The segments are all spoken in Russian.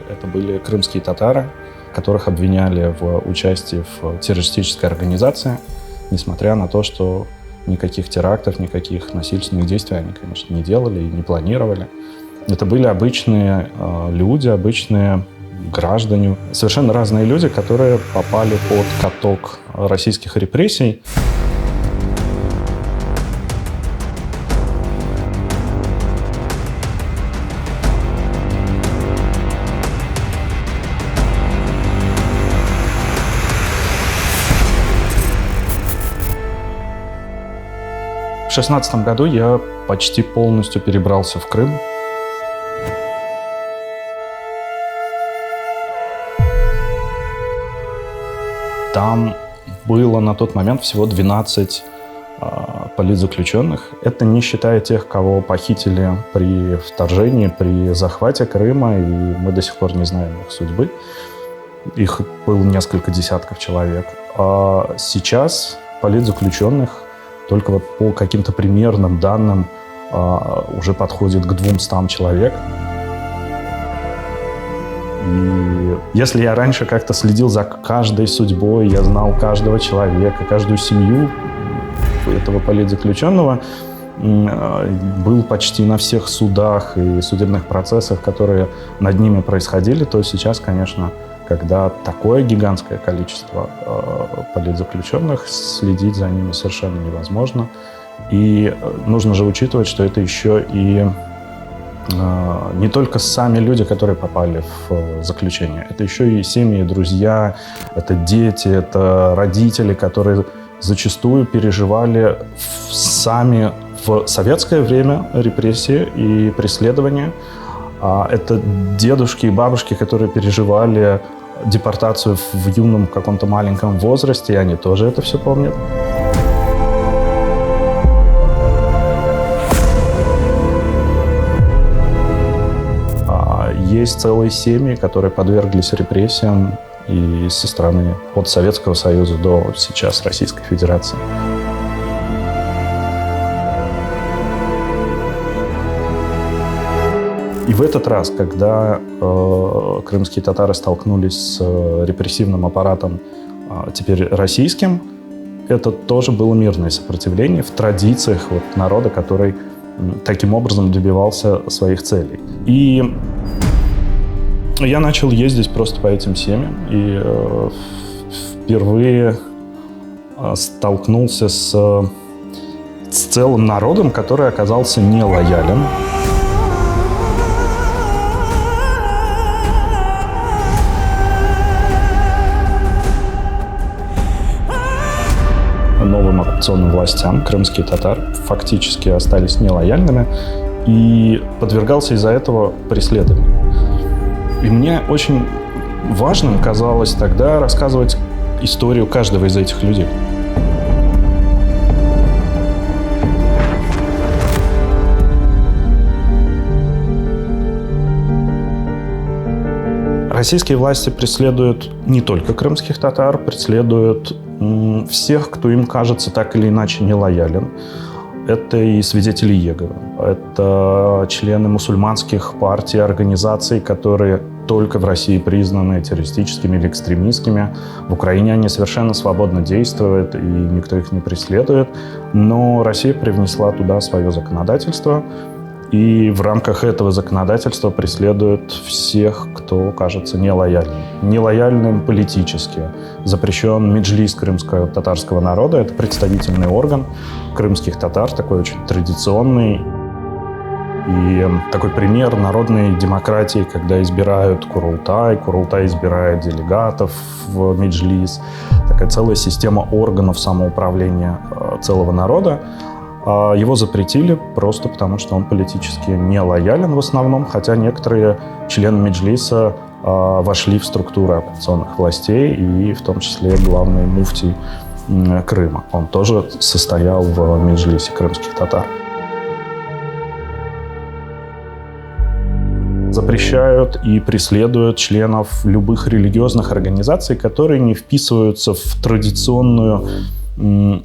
Это были крымские татары, которых обвиняли в участии в террористической организации, несмотря на то, что никаких терактов, никаких насильственных действий они, конечно, не делали и не планировали. Это были обычные люди, обычные граждане, совершенно разные люди, которые попали под каток российских репрессий. В 2016 году я почти полностью перебрался в Крым. Там было на тот момент всего 12 политзаключенных. Это не считая тех, кого похитили при вторжении, при захвате Крыма, и мы до сих пор не знаем их судьбы. Их было несколько десятков человек. А сейчас политзаключенных только вот по каким-то примерным данным уже подходит к 200 человек. И если я раньше как-то следил за каждой судьбой, я знал каждого человека, каждую семью этого политзаключенного, был почти на всех судах и судебных процессах, которые над ними происходили, то сейчас, конечно, когда такое гигантское количество политзаключенных, следить за ними совершенно невозможно. И нужно же учитывать, что это еще и не только сами люди, которые попали в заключение, это еще и семьи, друзья, это дети, это родители, которые зачастую переживали сами в советское время репрессии и преследования. Это дедушки и бабушки, которые переживали депортацию в юном каком-то маленьком возрасте, и они тоже это все помнят. Есть целые семьи, которые подверглись репрессиям и со стороны от Советского Союза до сейчас Российской Федерации. И в этот раз, когда крымские татары столкнулись с репрессивным аппаратом, теперь российским, это тоже было мирное сопротивление в традициях народа, который таким образом добивался своих целей. И я начал ездить просто по этим семьям и впервые столкнулся с целым народом, который оказался нелоялен. Новым оккупационным властям крымские татары фактически остались нелояльными и подвергался из-за этого преследованию. И мне очень важным казалось тогда рассказывать историю каждого из этих людей. Российские власти преследуют не только крымских татар, преследуют всех, кто им кажется так или иначе нелоялен. Это и свидетели Иеговы, это члены мусульманских партий, организаций, которые только в России признаны террористическими или экстремистскими. В Украине они совершенно свободно действуют, и никто их не преследует. Но Россия привнесла туда свое законодательство, и в рамках этого законодательства преследуют всех, кто кажется нелояльным. Нелояльным политически. Запрещен меджлис крымского татарского народа. Это представительный орган крымских татар, такой очень традиционный. И такой пример народной демократии, когда избирают Курултай избирает делегатов в меджлис. Такая целая система органов самоуправления целого народа. Его запретили просто потому, что он политически не лоялен в основном, хотя некоторые члены меджлиса вошли в структуры оккупационных властей, и в том числе главный муфтий Крыма. Он тоже состоял в меджлисе крымских татар. Запрещают и преследуют членов любых религиозных организаций, которые не вписываются в традиционную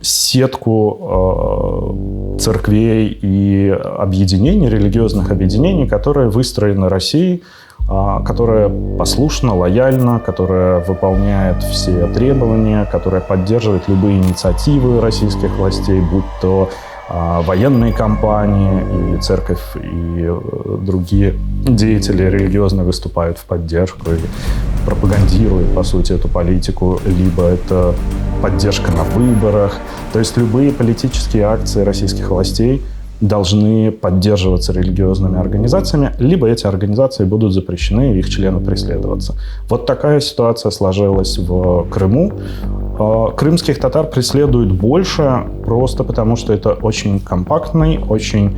сетку церквей и объединений, религиозных объединений, которые выстроены Россией которая послушна, лояльна, которая выполняет все требования, которая поддерживает любые инициативы российских властей, будь то военные кампании, и церковь, и другие деятели религиозно выступают в поддержку и пропагандируют, по сути, эту политику, либо это поддержка на выборах. То есть любые политические акции российских властей должны поддерживаться религиозными организациями, либо эти организации будут запрещены, и их члены преследоваться. Вот такая ситуация сложилась в Крыму. Крымских татар преследуют больше просто потому, что это очень компактный, очень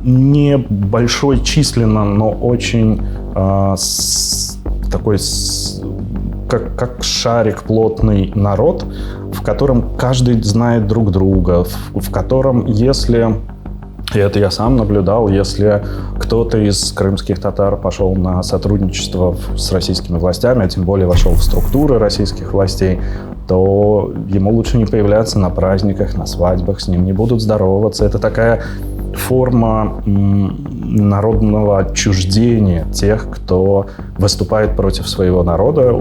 небольшой численно, но очень такой, как шарик, плотный народ, в котором каждый знает друг друга, в котором, если, и это я сам наблюдал, если кто-то из крымских татар пошел на сотрудничество с российскими властями, а тем более вошел в структуры российских властей, то ему лучше не появляться на праздниках, на свадьбах, с ним не будут здороваться. Это такая форма народного отчуждения тех, кто выступает против своего народа.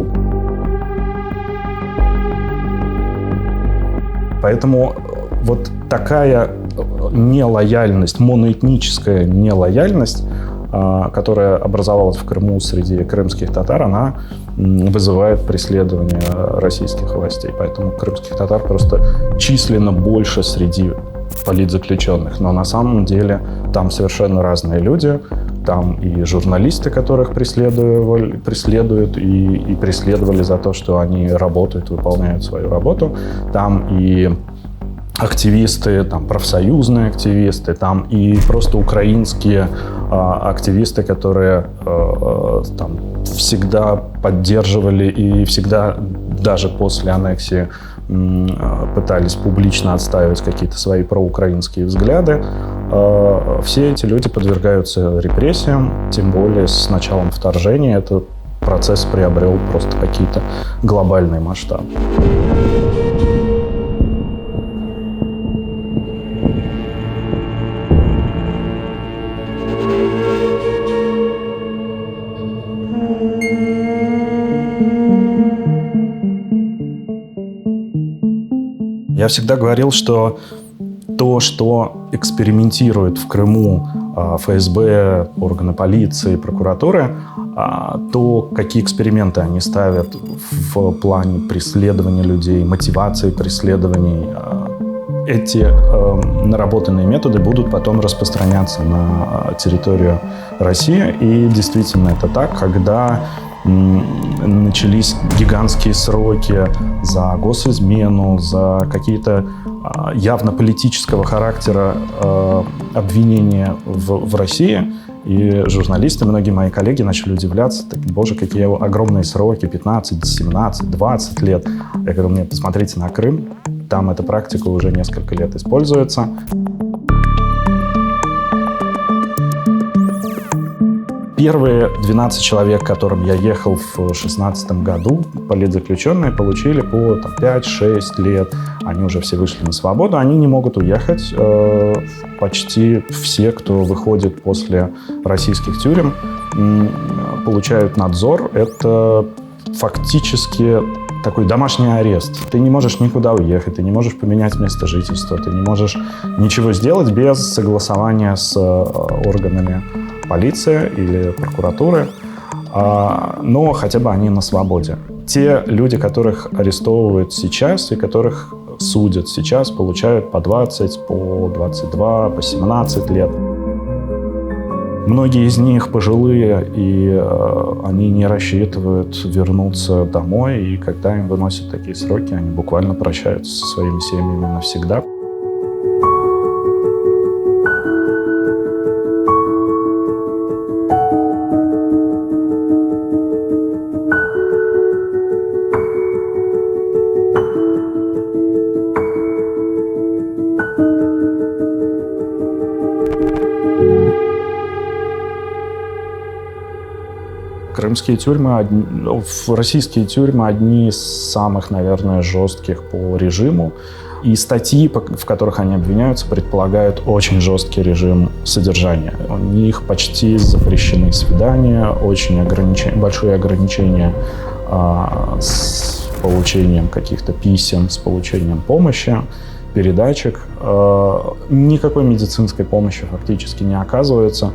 Поэтому вот такая нелояльность, моноэтническая нелояльность, которая образовалась в Крыму среди крымских татар, она вызывает преследование российских властей. Поэтому крымских татар просто численно больше среди политзаключенных. Но на самом деле там совершенно разные люди. Там и журналисты, которых преследуют и преследовали за то, что они работают, выполняют свою работу. Там и активисты, там профсоюзные активисты, там и просто украинские активисты, которые там всегда поддерживали и всегда, даже после аннексии, пытались публично отстаивать какие-то свои проукраинские взгляды. Все эти люди подвергаются репрессиям, тем более с началом вторжения этот процесс приобрел просто какие-то глобальные масштабы. Я всегда говорил, что то, что экспериментирует в Крыму ФСБ, органы полиции, прокуратуры, то, какие эксперименты они ставят в плане преследования людей, мотивации преследований, эти наработанные методы будут потом распространяться на территорию России. И действительно это так, когда начались гигантские сроки за госизмену, за какие-то явно политического характера обвинения в России. И журналисты, многие мои коллеги начали удивляться, так, боже, какие огромные сроки, 15, 17, 20 лет. Я говорю, мне посмотрите на Крым, там эта практика уже несколько лет используется. Первые 12 человек, к которым я ехал в 2016 году, политзаключенные, получили по 5-6 лет. Они уже все вышли на свободу, они не могут уехать. Почти все, кто выходит после российских тюрем, получают надзор. Это фактически такой домашний арест. Ты не можешь никуда уехать, ты не можешь поменять место жительства, ты не можешь ничего сделать без согласования с органами полиции или прокуратуры, но хотя бы они на свободе. Те люди, которых арестовывают сейчас и которых судят сейчас, получают по 20, по 22, по 17 лет. Многие из них пожилые, и они не рассчитывают вернуться домой, и когда им выносят такие сроки, они буквально прощаются со своими семьями навсегда. Крымские тюрьмы, российские тюрьмы одни из самых, наверное, жестких по режиму. И статьи, в которых они обвиняются, предполагают очень жесткий режим содержания. У них почти запрещены свидания, очень большие ограничения с получением каких-то писем, с получением помощи, передачек. Никакой медицинской помощи фактически не оказывается.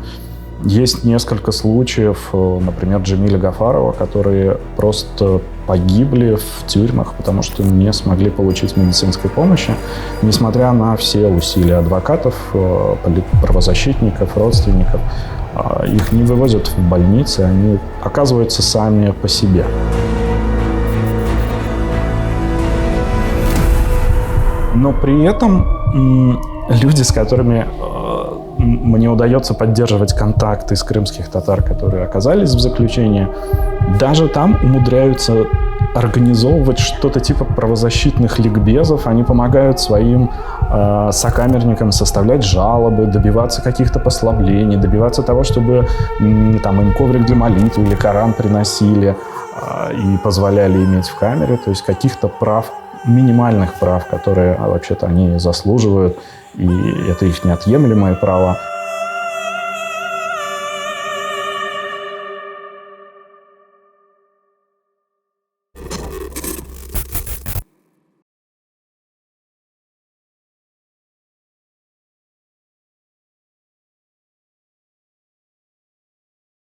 Есть несколько случаев, например, Джамиля Гафарова, которые просто погибли в тюрьмах, потому что не смогли получить медицинской помощи, несмотря на все усилия адвокатов, правозащитников, родственников. Их не вывозят в больницы, они оказываются сами по себе. Но при этом люди, с которыми мне удается поддерживать контакты с крымских татар, которые оказались в заключении, даже там умудряются организовывать что-то типа правозащитных ликбезов. Они помогают своим сокамерникам составлять жалобы, добиваться каких-то послаблений, добиваться того, чтобы там, им коврик для молитвы или Коран приносили и позволяли иметь в камере. То есть каких-то прав, минимальных прав, которые вообще-то они заслуживают, и это их неотъемлемое право.